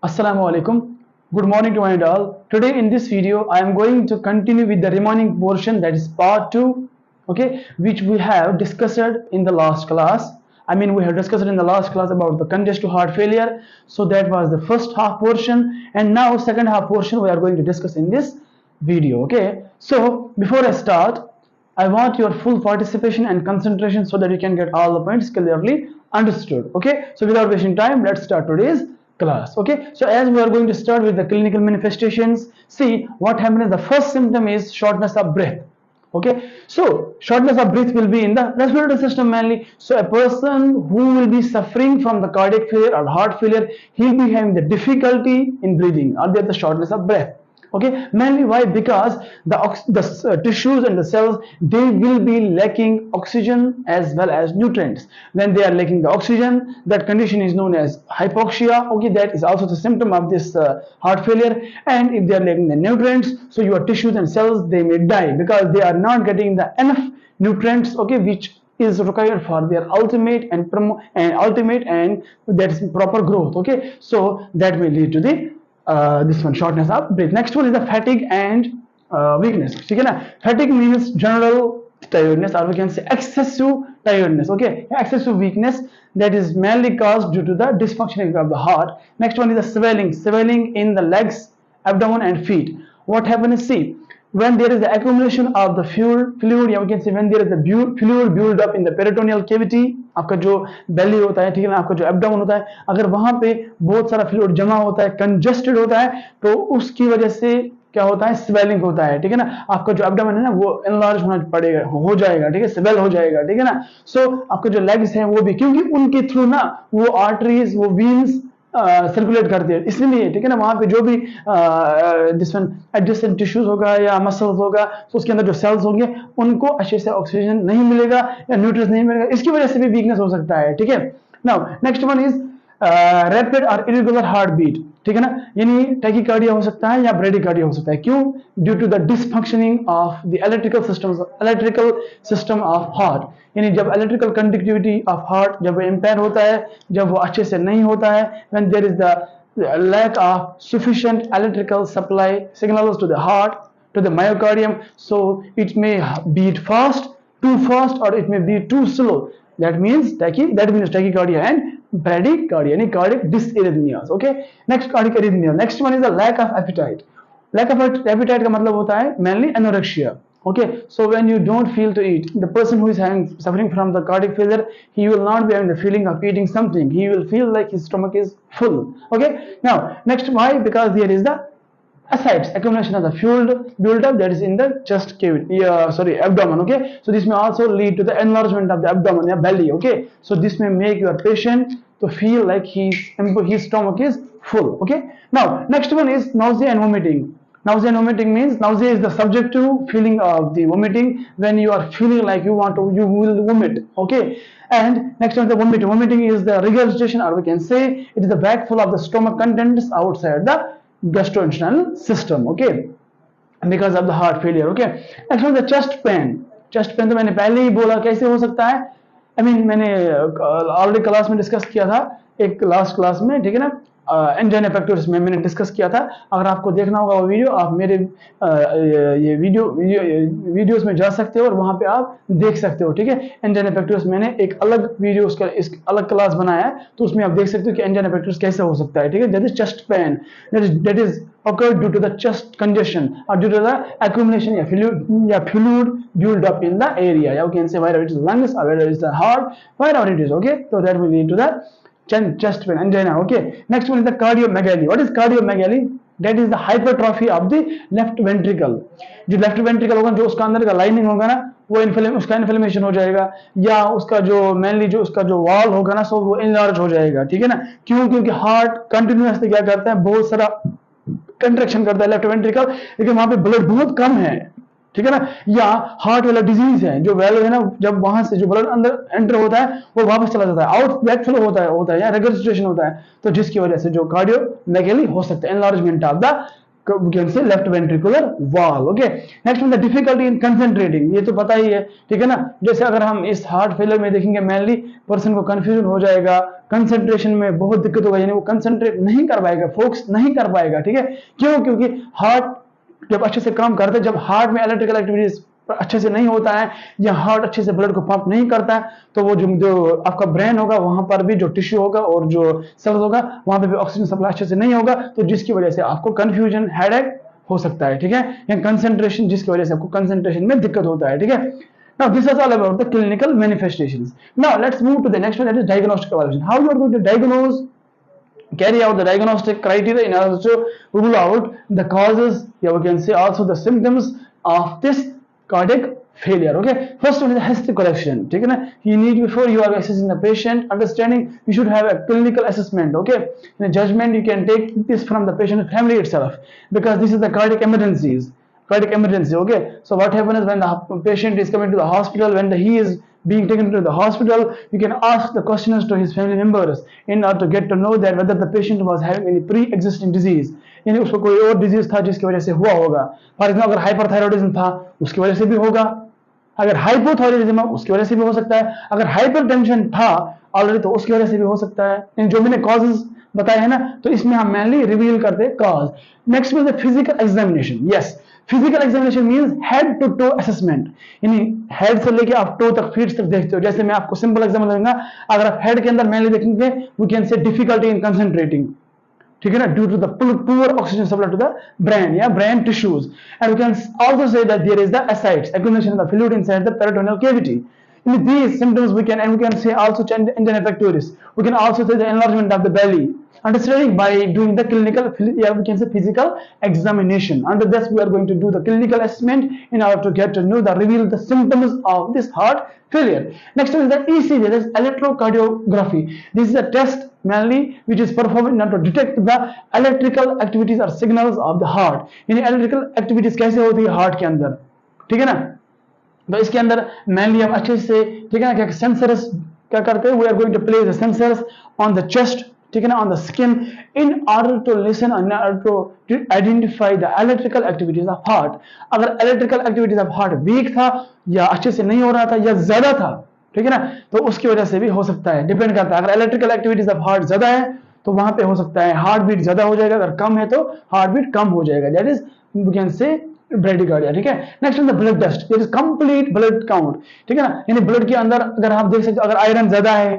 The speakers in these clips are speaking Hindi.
Assalamu alaikum. Good morning to one and all. Today in this video, I am going to continue with the remaining portion, that is part 2, okay, which we have discussed in the last class. We have discussed in the last class about the congestive heart failure. So that was the first half portion, and now second half portion we are going to discuss in this video, okay. So before I start, I want your full participation and concentration so that you can get all the points clearly understood. Okay, so without wasting time, let's start today's class. Okay, so as we are going to start with the clinical manifestations, see what happens. The first symptom is shortness of breath. Okay, so shortness of breath will be in the respiratory system mainly. So a person who will be suffering from the cardiac failure or heart failure, he'll be having the difficulty in breathing or the shortness of breath. Okay, mainly why? Because the tissues and the cells, they will be lacking oxygen as well as nutrients. When they are lacking the oxygen, that condition is known as hypoxia. Okay, that is also the symptom of this heart failure. And if they are lacking the nutrients, so your tissues and cells, they may die because they are not getting the enough nutrients, okay, which is required for their ultimate and that is proper growth. Okay, so that may lead to the this one, shortness of breath. Next one is the fatigue and weakness. ठीक है ना? Fatigue means general tiredness, or we can say excessive tiredness. Okay, excessive weakness that is mainly caused due to the dysfunctioning of the heart. Next one is the swelling in the legs, abdomen and feet. What happens is, see, when there is the accumulation of the fluid, या we can say when there is the fluid build up in the peritoneal cavity, आपका जो belly होता है, ठीक है ना, आपका जो abdomen होता है, अगर वहां पे बहुत सारा fluid जमा होता है, congested होता है, तो उसकी वजह से क्या होता है, स्वेलिंग होता है, ठीक है ना, आपका जो एब्डोमेन है ना वो एनलार्ज होना पड़ेगा, हो जाएगा, ठीक है, स्वेल हो जाएगा, ठीक है ना. सो आपके जो लेग्स हैं वो भी, क्योंकि उनके थ्रू ना वो आर्टरीज, वो वीन्स सर्कुलेट करते हैं, इसलिए, ठीक है ना, वहां पे जो भी एडजेसेंट टिश्यूज होगा या मसल्स होगा, तो उसके अंदर जो सेल्स होंगे उनको अच्छे से ऑक्सीजन नहीं मिलेगा या न्यूट्रिएंट्स नहीं मिलेगा, इसकी वजह से भी वीकनेस हो सकता है. ठीक है. Now next one is rapid और इरेगुलर हार्ट बीट. ठीक है ना, यानी टैकीकार्डिया हो सकता है या ब्रेडिकार्डिया हो सकता है. क्यों? Due to the dysfunctioning of the electrical system of heart. यानी जब इलेक्ट्रिकल कंडक्टिविटी ऑफ हार्ट जब इम्पेयर होता है, जब वो अच्छे से नहीं होता है, when there is the lack of sufficient electrical supply signals to the heart, to the myocardium, so it may beat fast, too fast, or it may be too slow. That means tachycardia and bradycardia, any cardiac dysarrhythmias. Okay, next cardiac arrhythmia. Next one is the lack of appetite. Lack of appetite का मतलब होता है mainly anorexia. Okay, so when you don't feel to eat, the person who is suffering from the cardiac failure, he will not be having the feeling of eating something. He will feel like his stomach is full. Okay, now next, why? Because there is the ascites, accumulation of the fuel build-up, that is in the chest cavity, abdomen. Okay, so this may also lead to the enlargement of the abdomen, belly. Okay, so this may make your patient to feel like his stomach is full. Okay, now next one is nausea and vomiting. Nausea and vomiting means, nausea is the subjective feeling of the vomiting, when you are feeling like you will vomit. Okay, and next one is the vomiting. Vomiting is the regurgitation, or we can say it is the bag full of the stomach contents outside the gastrointestinal system. Okay, because of the heart failure. Okay, next one is the chest pain. Chest pain तो मैंने पहले ही बोला कैसे हो सकता है. मैंने ऑलरेडी क्लास में डिस्कस किया था, एक लास्ट क्लास में, ठीक है ना, एंजाइना पेक्टोरिस में मैंने डिस्कस किया था. अगर आपको देखना होगा वो वीडियो, आप मेरे ये वीडियोस में जा सकते हो और वहां पे आप देख सकते हो. ठीक है, एंजाइना पेक्टोरिस मैंने एक अलग वीडियो, उसका अलग क्लास बनाया है, तो उसमें आप देख सकते हो कि एंजाइना पेक्टोरिस कैसे हो सकता है. ठीक है, that is chest pain, that is occurred due to the chest congestion or due to the accumulation of fluid build up in the area. You can say whether it is lungs or whether it is the heart, wherever it is. Okay, so that will lead to the chest pain, angina. Okay, next one is the cardiomegaly. What is cardiomegaly? That is the hypertrophy of the left ventricle. जो लेफ्ट वेंट्रिकल होगा, जो उसका अंदर का लाइनिंग होगा ना, वो उसका इन्फ्लेमेशन हो जाएगा, या उसका जो मेनली जो उसका जो वॉल होगा ना, सो वो इनलार्ज हो जाएगा. ठीक है ना, क्यों? क्योंकि हार्ट कंटिन्यूअसली क्या करता है, बहुत सारा कंट्रैक्शन करता है लेफ्ट वेंट्रिकल, लेकिन वहां पे ब्लड बहुत कम है. ठीक है ना, या हार्ट वाला डिजीज है, जो वैल्व है ना, जब वहां से जो ब्लड अंदर एंटर होता है वो वापस चला जाता है, आउट बैकफ्लो होता है या रेगर्जिटेशन होता है, तो जिसकी वजह से जो कार्डियोमेगेली हो सकता है, enlargement of the we can say left ventricular wall. Okay, next one, the difficulty in concentrating. ये तो पता ही है, ठीक है ना, जैसे अगर हम इस हार्ट फेलियर में देखेंगे मेनली पर्सन को कंफ्यूजन हो जाएगा, कंसंट्रेशन में बहुत दिक्कत होगा, यानी वो कंसंट्रेट नहीं कर पाएगा, फोकस नहीं कर पाएगा, ठीक है, क्यों? क्योंकि हार्ट जब अच्छे से काम करता है, जब हार्ट में इलेक्ट्रिकल एक्टिविटीज अच्छे से नहीं होता है या हार्ट अच्छे से ब्लड को पंप नहीं करता है, तो वो जो आपका ब्रेन होगा वहां पर भी जो टिश्यू होगा और जो सेल्स होगा वहां पे भी ऑक्सीजन सप्लाई अच्छे से नहीं होगा, तो जिसकी वजह से आपको कंफ्यूजन, हेडेक हो सकता है, ठीक है, या कंसंट्रेशन, जिसकी वजह से आपको कंसंट्रेशन में दिक्कत होता है, ठीक है। Now this is all about the clinical manifestations. Now let's move to the next one, that is diagnostic evaluation. How you are going to diagnose, carry out the diagnostic criteria in order to rule out the causes, yeah, we can say also the symptoms of this cardiac failure. Okay, first one is the history collection, ठीक है ना, you need, before you are assessing the patient, understanding, you should have a clinical assessment. Okay, in a judgment you can take this from the patient family itself, because this is the cardiac emergency. Okay, so what happens is when the patient is coming to the hospital, when he is being taken to the hospital, you can ask the questions to his family members in order to get to know that whether the patient was having any pre-existing disease, यानी उसको कोई और डिजीज था जिसकी वजह से हुआ होगा। फॉर एग्जाम्पल अगर हाइपरथायरॉयडिज्म था उसकी वजह से भी होगा, अगर हाइपोथायरॉयडिज्म उसकी वजह से भी हो सकता है, अगर हाइपरटेंशन था ऑलरेडी तो उसकी वजह से भी हो सकता है। जो मैंने कॉजेज बताए हैं ना, तो इसमें हम मेनली रिवील करते हैं कॉज। नेक्स्ट में physical examination. Yes, physical examination means head to toe assessment, यानी हेड से लेके आप टो तक, फीट तक देखते हो। जैसे मैं आपको सिंपल एग्जांपल दूंगा, अगर आप हेड के अंदर मेनली देखेंगे, we can say difficulty in concentrating, ठीक है ना, due to the poor oxygen supply to the brain या brain tissues, and we can also say that there is the ascites, accumulation of the fluid inside the peritoneal cavity. In these symptoms we can say also angina pectoris, we can also say the enlargement of the belly, understanding by doing the clinical, yeah, we can say physical examination. Under this we are going to do the clinical assessment in order to get to know the reveal the symptoms of this heart failure. Next one is the ECG, that is electrocardiography. This is a test mainly which is performed in order to detect the electrical activities or signals of the heart. यानी electrical activities कैसे होती है हार्ट के अंदर, ठीक है ना, तो इसके अंदर मेनली हम अच्छे से, ठीक है ना, क्या सेंसर्स क्या करते हैं, we are going to place the sensors on the chest, ठीक है ना, on the skin, in order to listen, in order to identify the electrical activities of heart. अगर electrical activities of heart weak था या अच्छे से नहीं हो रहा था या ज्यादा था, ठीक है ना, तो उसकी वजह से भी हो सकता है, डिपेंड करता है। अगर इलेक्ट्रिकल एक्टिविटीज ऑफ हार्ट ज्यादा है तो वहां पे हो सकता है हार्ट बीट ज्यादा हो जाएगा, अगर कम है तो हार्ट बीट कम हो जाएगा, that is we can say bradycardia, ठीक है। Next is the blood test, that is complete blood count, ठीक है ना, यानी ब्लड के अंदर अगर आप देख सकते हो, अगर आयरन ज्यादा है,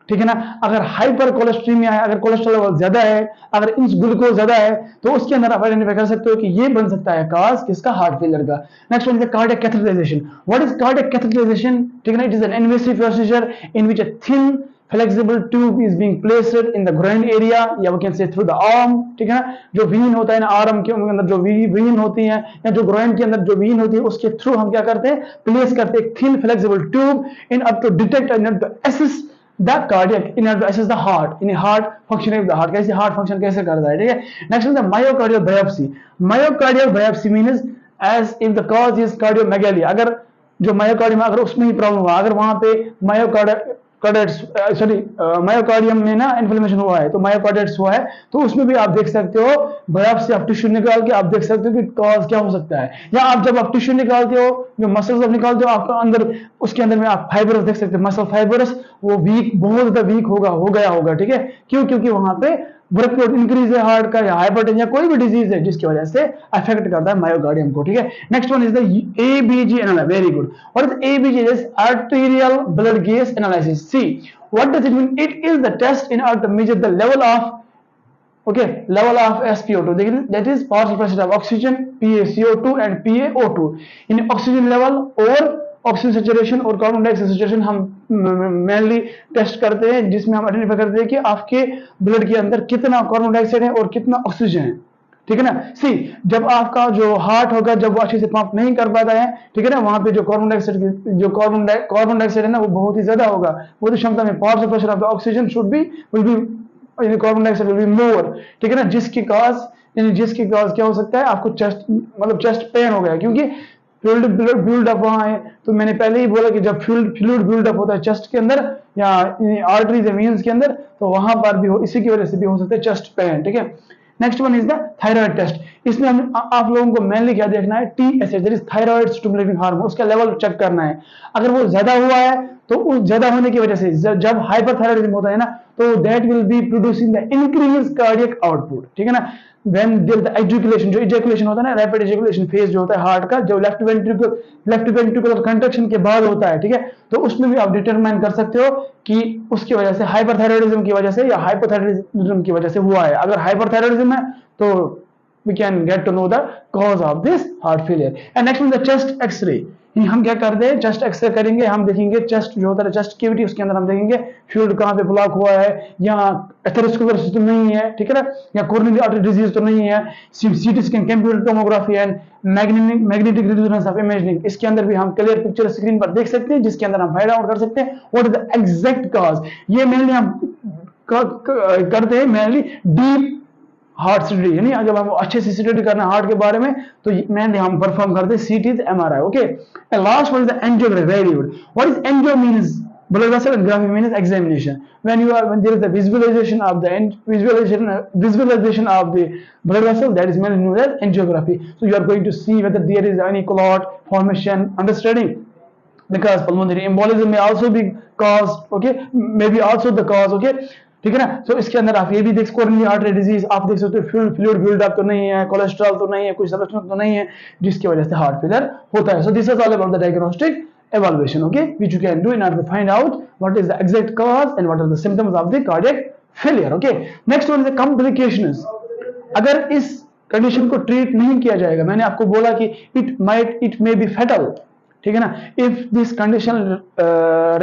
ठीक है ना, अगर हाइपर कोलेस्ट्रीमिया है, अगर कोलेस्ट्रॉल लेवल ज्यादा है, अगर इंच ग्लूकोज ज्यादा है, तो उसके अंदर आप आइडेंटिफाई कर सकते हो कि ये बन सकता है कॉज किसका, हार्ट फेलियर का। Next one is cardiac catheterization. What is cardiac catheterization, ठीक है ना, it is an invasive procedure in which a thin flexible tube is being placed in the groin area, या we can say through the arm, ठीक है ना, जो वीन होता है ना आर्म के अंदर, जो वीन होती है या जो ग्रोइन के अंदर जो वीन होती है, उसके थ्रू हम क्या करते हैं, प्लेस करते हैं thin flexible tube in up to detect and assess the cardiac, in order to assess the heart, in heart functioning of the heart, कैसे हार्ट फंक्शन कैसे करता है, ठीक है। Next is the myocardial biopsy. Myocardial biopsy means as if the cause is cardiomegaly, अगर जो मायोकार्डियम अगर उसमें ही प्रॉब्लम हुआ, अगर वहां पे मायोकार्डियम में ना इन्फ्लेमेशन हुआ है, तो मायोकार्डियट्स हुआ है, तो उसमें भी आप देख सकते हो, बायोप्सी आप टिश्यू निकाल के आप देख सकते हो कि कॉज क्या हो सकता है। या आप जब आप टिश्यू निकालते हो, जो मसल्स आप निकालते हो, आपका अंदर उसके अंदर में आप फाइबरस देख सकते हो, मसल फाइबरस वो वीक, बहुत ज्यादा वीक हो गया होगा, ठीक है, क्यों, क्योंकि वहां पे वर्कलोड इंक्रीज है हार्ट का, या हाइपरटेंशन या कोई भी डिजीज है जिसकी वजह से अफेक्ट करता है मायोकार्डियम को, ठीक है। Next one is the ABG analysis, very good. What is ABG, is arterial blood gas analysis. See what does it mean, it is the test in order to measure the level of, okay, level of SpO2, that is partial pressure of oxygen, PaCO2 and PaO2 in oxygen level और ऑक्सीजन सैचुरेशन और कार्बन डाइऑक्साइड सैचुरेशन हम मेनली टेस्ट करते हैं, जिसमें हम आइडेंटिफाई करते हैं कि आपके ब्लड के अंदर कितना कार्बन डाइऑक्साइड है और कितना ऑक्सीजन है, ठीक है ना। सी जब आपका जो हार्ट होगा, जब वो अच्छे से पंप नहीं कर पाता है, ठीक है ना, वहां पे जो कार्बन डाइऑक्साइड है ना, वो बहुत ही ज्यादा होगा, वो क्षमता में partial pressure of the oxygen should be will be carbon dioxide will be more, ठीक है ना, जिसकी कॉज क्या हो सकता है, आपको चेस्ट मतलब चेस्ट पेन हो गया, क्योंकि फ्लूइड बिल्ड अप वहां है। तो मैंने पहले ही बोला कि जब फ्लूइड बिल्ड अप होता है चेस्ट के अंदर या आर्टरीज या वेन्स के अंदर, तो वहां पर भी हो, इसी की वजह से भी हो सकता है चेस्ट पेन, ठीक है। Next one is the thyroid test. इसमें हम आप लोगों को मेनली क्या देखना है, TSH that is thyroid stimulating hormone, उसका लेवल चेक करना है। अगर वो ज्यादा हुआ है तो उस ज्यादा होने की वजह से जब हाइपरथायराइडिज्म होता है ना, तो that will be producing the increase cardiac output, ठीक है ना। व्हेन देयर द एजुकेशन, जो इजैकुलेशन होता है ना, रैपिड एजुकेशन फेज जो होता है हार्ट का, जो लेफ्ट वेंट्रिकुलर कंट्रक्शन के बाद होता है, ठीक है, तो उसमें भी आप डिटरमाइन कर सकते हो कि उसकी वजह से हाइपरथायराइडिज्म की वजह से या हाइपोथायराइडिज्म की वजह से हुआ है। अगर हाइपरथायराइडिज्म है तो we can get to know the cause of this heart failure. And next is the chest x-ray. हम क्या करते हैं, चेस्ट एक्सरे करेंगे, हम देखेंगे चेस्ट जो होता है, चेस्ट कैविटी, उसके अंदर हम देखेंगे फ्लूइड कहाँ पे ब्लॉक हुआ है, या एथेरोस्क्लेरोसिस सिस्टम नहीं है, ठीक है ना, या कोरोनरी आर्टरी डिजीज तो नहीं है। CT scan, computer tomography and magnetic resonance of imaging, इसके अंदर भी हम क्लियर पिक्चर स्क्रीन पर देख सकते हैं, जिसके अंदर हम फाइंड आउट कर सकते हैं what is the exact cause. ये मेनली हम करते हैं मेनली डीप हार्ट स्टडी, यानी जब हम अच्छे से स्टडी करना है हार्ट के बारे में, तो मेनली हम परफॉर्म करते हैं CT, MRI, okay. And last one is the angiography, very good. What is angio means blood vessel, and graphy means examination. When there is the visualization of the blood vessel, that is mainly known as angiography. So you are going to see whether there is any clot formation, understanding, because pulmonary embolism may also be caused, okay, maybe also the cause, okay, ठीक है ना। तो इसके अंदर आप ये भी देख, कोरोनरी आर्टरी डिजीज आप देख सकते हो, फ्लूइड बिल्डअप तो नहीं है, कोलेस्ट्रॉल तो नहीं है, कुछ सबस्टेंस तो नहीं है, जिसकी वजह से हार्ट फेलियर होता है। So this is all about the diagnostic evaluation, okay, which you can do in order to find out what is the exact cause and what are the symptoms of the cardiac failure, okay. Next one is the complications. अगर इस कंडीशन को ट्रीट नहीं किया जाएगा, मैंने आपको बोला कि it may be fatal, ठीक है ना, if this condition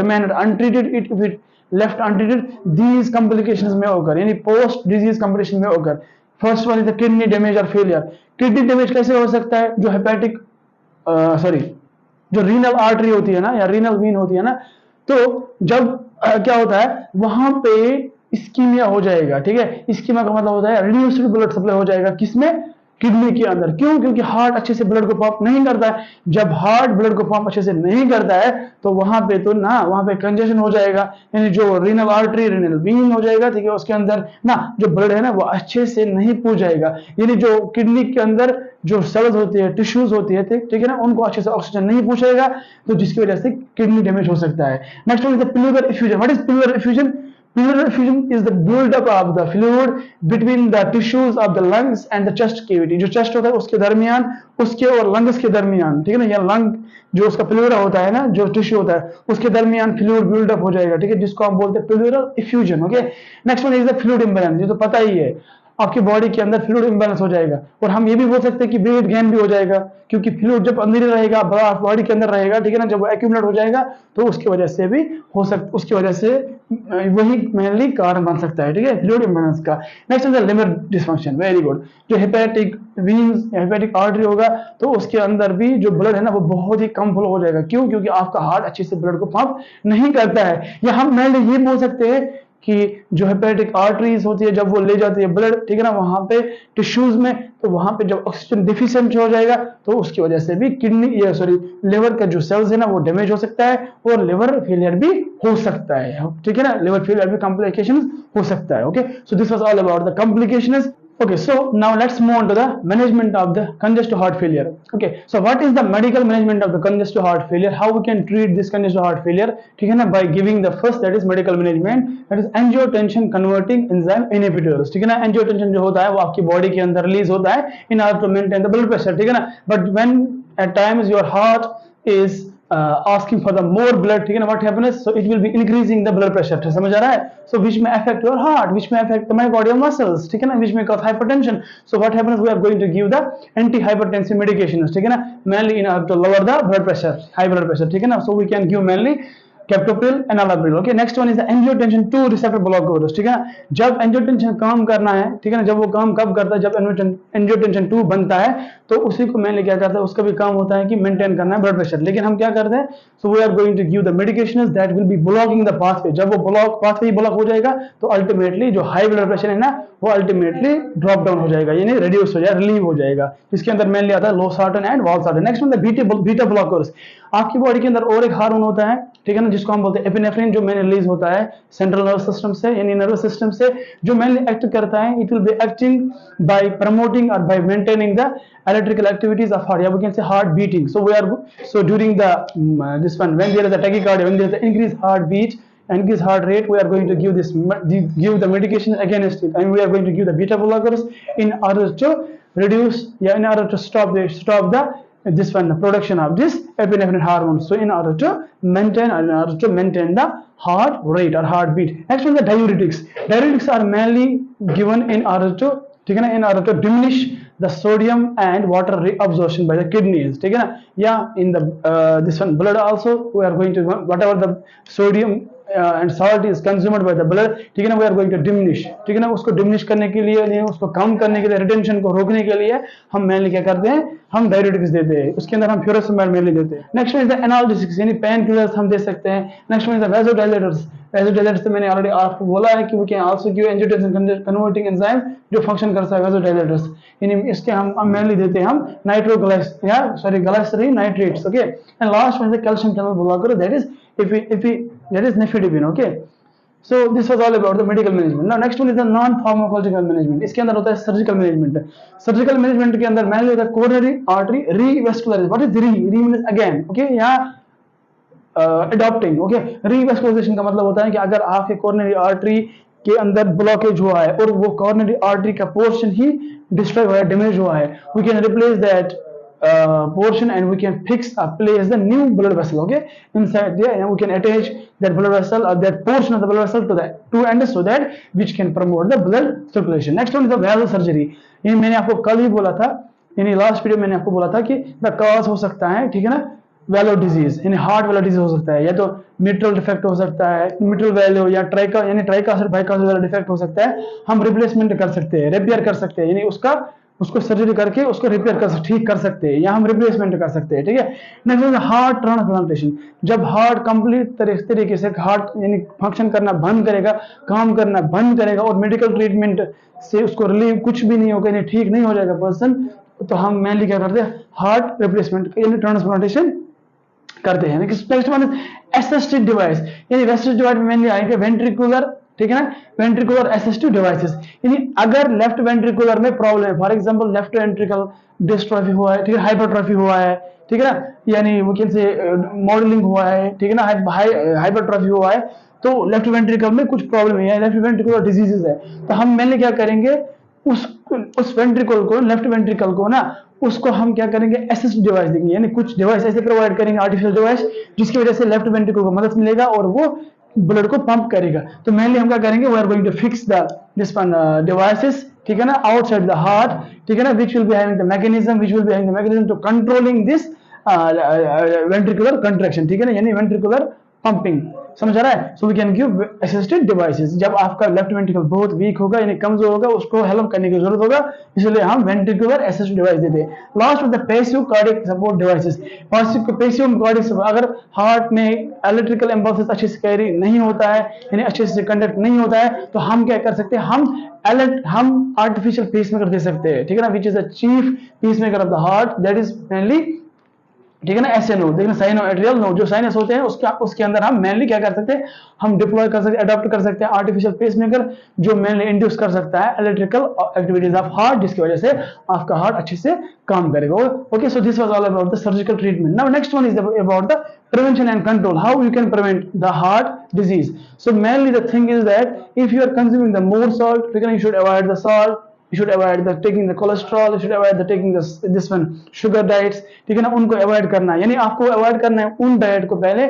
remained untreated, if it left untreated, these complications may occur, यानी post disease complication may occur. First one is the kidney damage or failure. Kidney damage कैसे हो सकता है, जो हेपेटिक जो रीनल आर्टरी होती है ना, या रीनल वीन होती है ना, तो जब क्या होता है वहां पे इस्कीमिया हो जाएगा, ठीक है। इस्कीमिया का मतलब होता है रिड्यूस्ड ब्लड सप्लाई हो जाएगा, किसमें, किडनी के अंदर। क्यों, क्योंकि हार्ट अच्छे से ब्लड को पंप नहीं करता है। जब हार्ट ब्लड को पंप अच्छे से नहीं करता है तो वहां पे तो ना, वहां पे कंजेशन हो जाएगा, यानी जो रीनल आर्टरी, रीनल वीन हो जाएगा, ठीक है, उसके अंदर ना जो ब्लड है ना वो अच्छे से नहीं पहुंच जाएगा, यानी जो किडनी के अंदर जो सेल्स होती है, टिश्यूज होती है, ठीक है ना, उनको अच्छे से ऑक्सीजन नहीं पहुंचेगा, तो जिसकी वजह से किडनी डैमेज हो सकता है। Next one is the pleural effusion. What is pleural effusion? Pleural effusion is the build-up of the fluid between the tissues of the lungs and the chest cavity. जो chest होता है उसके दरमियान, उसके और lungs के दरमियान, ठीक है ना, या lung जो उसका प्लूरा होता है ना, जो टिश्यू होता है उसके दरमियान फ्लूइड बिल्डअप हो जाएगा, ठीक है, जिसको हम बोलते हैं pleural effusion, okay. Next one is the fluid imbalance. ये तो पता ही है, आपकी बॉडी के अंदर फ्लूइड इम्बैलेंस हो जाएगा, और हम ये भी बोल सकते हैं कि वेट गेन भी हो जाएगा, क्योंकि फ्लूइड जब अंदर रहेगा, बॉडी के अंदर रहेगा, ठीक है ना, जब वो एक्यूमुलेट हो जाएगा तो उसकी वजह से भी हो सकता, उसकी वजह से वही मेनली कारण बन सकता है, ठीक है, फ्लूइड इम्बैलेंस का। Next is the liver dysfunction, very good. जो हेपेटिक वीन्स, हेपेटिक आर्टरी होगा तो उसके अंदर भी जो ब्लड है ना वो बहुत ही कम फ्लो हो जाएगा। क्यों? क्योंकि आपका हार्ट अच्छे से ब्लड को पंप नहीं करता है। या हम मेनली ये बोल सकते हैं कि जो हेपेटिक आर्टरीज होती है जब वो ले जाती है ब्लड, ठीक है ना, वहां पे टिश्यूज में, तो वहां पे जब ऑक्सीजन डिफिशिएंट हो जाएगा तो उसकी वजह से भी किडनी या लिवर का जो सेल्स है ना वो डैमेज हो सकता है, और लिवर फेलियर भी हो सकता है, ठीक है ना, लिवर फेलियर भी कॉम्प्लिकेशंस हो सकता है, okay. So this was all about the complications. Okay, so now let's move on to the management of the congestive heart failure. Okay, so what is the medical management of the congestive heart failure? How we can treat this congestive heart failure? ठीक है ना, by giving the first, that is medical management, that is angiotensin converting enzyme inhibitors, ठीक है ना। angiotensin जो होता है वो आपकी बॉडी के अंदर रिलीज होता है in order to maintain the blood pressure, ठीक है ना। But when at times your heart is asking for the more blood, ठीक है ना, what happens, so it will be increasing the blood pressure, समझ आ रहा है, so which may affect your heart, which may affect the myocardial muscles, ठीक है ना, which may cause hypertension. So what happens, we are going to give the antihypertensive medications, ठीक है ना, mainly in order to lower the blood pressure, high blood pressure, ठीक है ना। So we can give mainly captopril, enalapril, okay. Next one is the angiotensin 2 receptor blockers, ठीक है ना। जब एंजियोटेंसिन काम करना है, ठीक है ना, जब वो काम कब करता है, जब एंजियोटेंसिन 2 बनता है तो उसी को मेनली क्या करता है, उसका भी काम होता है कि मेंटेन करना है ब्लड प्रेशर। लेकिन हम क्या करते हैं, so we are going to give the medications that will be blocking the pathway. जब वो पाथवे ब्लॉक हो जाएगा तो अल्टीमेटली जो हाई ब्लड प्रेशर है ना वो अल्टीमेटली ड्रॉप डाउन हो जाएगा, यानी रिड्यूस हो जाएगा, रिलीव हो जाएगा। इसके अंदर मेनली आता है losartan and valsartan. Next one the beta blockers. आपकी बॉडी के अंदर और एक हार्मोन होता है, ठीक है ना, जिसको हम बोलते हैं एपिनेफ्रिन, जो मेन रिलीज होता है सेंट्रल नर्वस सिस्टम से, यानी नर्वस सिस्टम से, जो मेनली एक्ट करता है, it will be acting by promoting और by maintaining the electrical activities of heart, yeah, we can say heart beating. So we are, so during the this one, when there is a tachycardia, when there is an increased heartbeat, increased heart rate, we are going to give the medication against it, and we are going to give the beta blockers in order to reduce, yeah, in order to stop the this one, the production of this epinephrine hormone. So in order to maintain the heart rate or heartbeat. Next one, the diuretics. Diuretics are mainly given in order to, ठीक है ना, in order to diminish the sodium and water reabsorption by the kidneys, ठीक है ना, या in the this one blood also we are going to, whatever the sodium and salt is consumed by the blood, ठीक है ना, we are going to diminish, ठीक है ना, उसको diminish करने के लिए, उसको कम करने के लिए, retention को रोकने के लिए हम mainly क्या करते हैं, हम diuretics देते हैं, उसके अंदर हम furosemide mainly देते हैं. Next one is the analgesics, यानी पेन किलर्स हम दे सकते हैं. Next one is the vasodilators. Vasodilators तो मैंने ऑलरेडी आपको बोला है कि we can also give angiotensin converting enzyme जो फंक्शन करता है vasodilators, यानी इसके हम mainly देते हैं हम glycerin nitrates, okay. And last one is the calcium channel blocker, that is nifedipine, okay. So this was all about the medical management. Now next one is the non pharmacological management. इसके अंदर होता है surgical management. Surgical management के अंदर mainly होता है coronary artery revascularization. What is re means again, okay, या adopting, okay. Revascularization का मतलब होता है कि अगर आपके coronary artery के अंदर ब्लॉकेज हुआ है और वो coronary artery का पोर्शन ही डिस्ट्रॉय हुआ है, डैमेज हुआ है, we can replace that portion and we can place the new blood vessel, okay, inside there, and we can attach that blood vessel or that portion of the blood vessel to that two ends, so that which can promote the blood circulation. Next one is the valve surgery. ये मैंने आपको कल ही बोला था, यानी लास्ट वीडियो मैंने आपको बोला था कि द कॉज हो सकता है, ठीक है ना, वैलो डिजीज, यानी हार्ट वाला डिजीज हो सकता है, या तो मिट्रल डिफेक्ट हो सकता है, मिट्रल वैलो, या ट्राइका यानी ट्राइकासिड बाइकासिड वाला डिफेक्ट हो सकता है. हम रिप्लेसमेंट कर सकते हैं, रिपेयर कर सकते हैं, यानी उसको सर्जरी करके उसको रिपेयर ठीक कर सकते हैं, या हम रिप्लेसमेंट कर सकते हैं, ठीक है. नेक्स्ट है हार्ट ट्रांसप्लांटेशन. जब हार्ट कंप्लीट तरीके से हार्ट यानी फंक्शन करना बंद करेगा, काम करना बंद करेगा, और मेडिकल ट्रीटमेंट से उसको रिलीव कुछ भी नहीं होगा, यानी ठीक नहीं हो जाएगा पर्सन, तो हम मेनली क्या करते हैं, हार्ट रिप्लेसमेंट यानी ट्रांसप्लांटेशन करते हैं. Next one is assisted device, यानी असिस्टेड डिवाइस में मेनली आएंगे वेंट्रिकुलर, ठीक है ना, वेंट्रिकुलर असिस्टिव डिवाइसेस, यानी अगर लेफ्ट वेंट्रिकुलर में प्रॉब्लम है, for example left ventricle dystrophy हुआ है, ठीक है, हाइपरट्रॉफी हुआ है, ठीक है ना, यानी वो कैसे मॉडलिंग हुआ है, ठीक है ना, हाइपरट्रॉफी हुआ है, तो लेफ्ट वेंट्रिकल में कुछ प्रॉब्लम है, लेफ्ट वेंट्रिकुलर डिजीजेस है, तो हम मेनली क्या करेंगे, उस वेंट्रिकल को, लेफ्ट वेंट्रिकल को ना, उसको हम क्या करेंगे, असिस्ट डिवाइस देंगे, यानी कुछ डिवाइस ऐसे प्रोवाइड करेंगे, आर्टिफिशियल डिवाइस, जिसकी वजह से लेफ्ट वेंट्रिकल को मदद मिलेगा और वो ब्लड को पंप करेगा. तो मेनली हम क्या करेंगे, we are going to fix the this one devices, ठीक है ना, आउटसाइड द हार्ट, ठीक है ना, which will be having the mechanism to controlling this ventricular contraction, ठीक है ना, यानी वेंट्रिकुलर पंपिंग, समझ आ रहा है. So we can give assisted devices. जब आपका लेफ्ट वेंट्रिकल बहुत वीक होगा, यानी कमजोर होगा, उसको हेल्प करने की जरूरत होगा, इसलिए हम वेंट्रिकुलर असिस्टेड डिवाइस देते हैं. लास्ट में the passive cardiac support devices. Passive cardiac support, अगर हार्ट में इलेक्ट्रिकल इंपल्सेस अच्छे से कैरी नहीं होता है, यानी अच्छे से कंडक्ट नहीं होता है, तो हम क्या कर सकते हैं, हम आर्टिफिशियल पेसमेकर दे सकते हैं, ठीक है ना, which is the chief pacemaker of the heart, that is mainly, ठीक है ना, एसएनओ, देखना साइनो एट्रियल नो, जो साइनस होते हैं उसके अंदर हम मेनली क्या कर सकते हैं, हम डिप्लॉय कर सकते हैं, अडॉप्ट कर सकते हैं आर्टिफिशियल पेसमेकर, जो मेनली इंड्यूस कर सकता है इलेक्ट्रिकल एक्टिविटीज ऑफ हार्ट, जिसकी वजह से आपका हार्ट अच्छे से काम करेगा. Okay, so this was all about the surgical treatment. Now next one is about the prevention and control, how you can prevent the heart disease. So mainly the thing is that if you are consuming the more salt, you should avoid the salt, you should avoid the taking the cholesterol, you should avoid the taking this one sugar diets, ठीक है ना, उनको अवॉइड करना है, यानी आपको अवॉइड करना है उन डाइट को पहले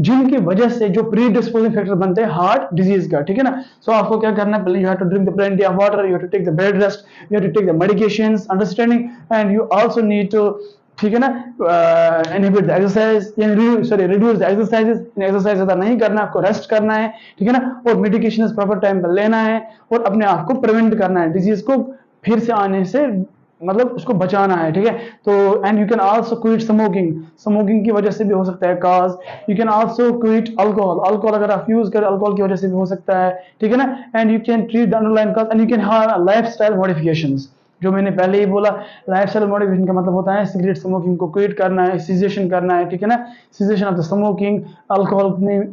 जिनकी वजह से जो प्री डिस्पोजिंग फैक्टर बनते हैं हार्ट डिजीज का, ठीक है ना. सो आपको क्या करना है, पहले you have to drink the plenty of water, you have to take the bed rest, you have to take the medications, understanding, and you also need to, ठीक है ना, इनहिबिट द एक्सरसाइज, यानी रिड्यूस द एक्सरसाइजेस, एक्सरसाइज ज्यादा नहीं करना, आपको रेस्ट करना है, ठीक है ना, और मेडिकेशन प्रॉपर टाइम पर लेना है, और अपने आप को प्रिवेंट करना है, डिजीज को फिर से आने से मतलब उसको बचाना है, ठीक है. तो and you can also quit smoking की वजह से भी हो सकता है cause. You can also quit alcohol अगर आप यूज करें, अल्कोहल की वजह से भी हो सकता है, ठीक है ना. And you can treat the underline cause, and you can have lifestyle modifications. जो मैंने पहले ही बोला, लाइफस्टाइल मॉडिफिकेशन का मतलब होता है सिगरेट स्मोकिंग को क्विट करना है, सीजेशन करना है, ठीक है ना, cessation of the smoking, alcohol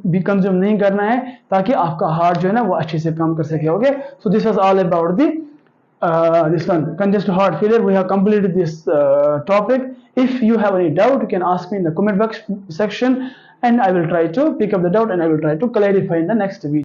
भी कंज्यूम नहीं करना है, ताकि आपका हार्ट जो है ना वो अच्छे से काम कर सके। Okay, so this was all about the this one congestive heart failure. We have completed this topic. If you have any doubt, you can ask me in the comment box section, and I will try to pick up the doubt and I will try to clarify in the next video.